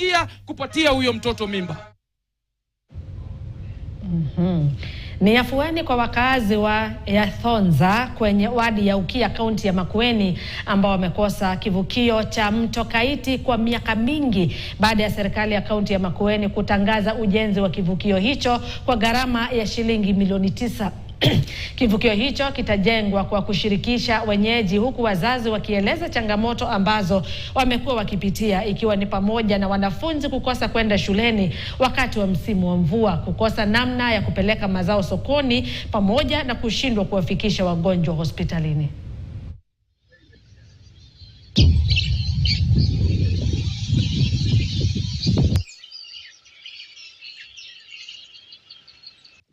kuchangia kupatia huyo mtoto mimba. Ni afueni kwa wakazi wa Yathonza kwenye wadi ya Ukia kaunti ya Makueni ambao wamekosa kivukio cha mto Kaiti kwa miaka mingi baada ya serikali ya kaunti ya Makueni kutangaza ujenzi wa kivukio hicho kwa gharama ya shilingi milioni 9. Kivukio hicho kitajengwa kwa kushirikisha wenyeji, huku wazazi wakieleza changamoto ambazo wamekuwa wakipitia, ikiwa ni pamoja na wanafunzi kukosa kwenda shuleni wakati wa msimu wa mvua, kukosa namna ya kupeleka mazao sokoni, pamoja na kushindwa kuwafikisha wagonjwa hospitalini.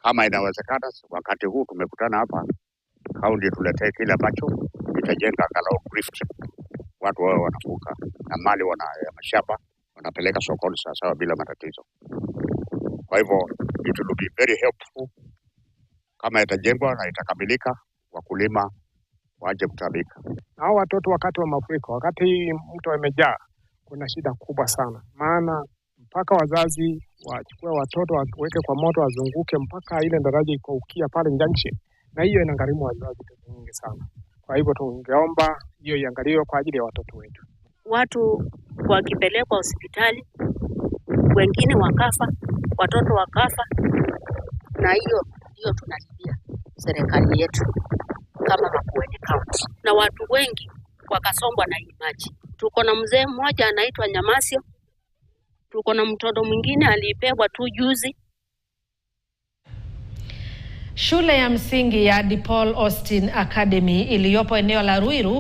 Kama inawezekana, wakati huu tumekutana hapa kaunti, tuletee kile ambacho itajenga angalau rift, watu wao wanavuka na mali ya mashamba wanapeleka sokoni sawa bila matatizo. Kwa hivyo it will be very helpful kama itajengwa na itakamilika, wakulima waje kutabika. Hao watoto wakati wa mafuriko, wakati mto umejaa, kuna shida kubwa sana, maana mpaka wazazi wachukue watoto waweke kwa moto wazunguke mpaka ile daraja iko Ukia pale junction, na hiyo inagharimu wazazi pesa nyingi sana. Kwa hivyo tungeomba hiyo iangaliwe kwa ajili ya watoto wetu. Watu wakipelekwa hospitali, wengine wakafa, watoto wakafa, na hiyo tunalipia serikali yetu kama Makueni County, na watu wengi wakasombwa na hii maji. Tuko na mzee mmoja anaitwa Nyamasio, tuko na mtoto mwingine alipewa tu juzi. Shule ya msingi ya DePaul Austin Academy iliyopo eneo la Ruiru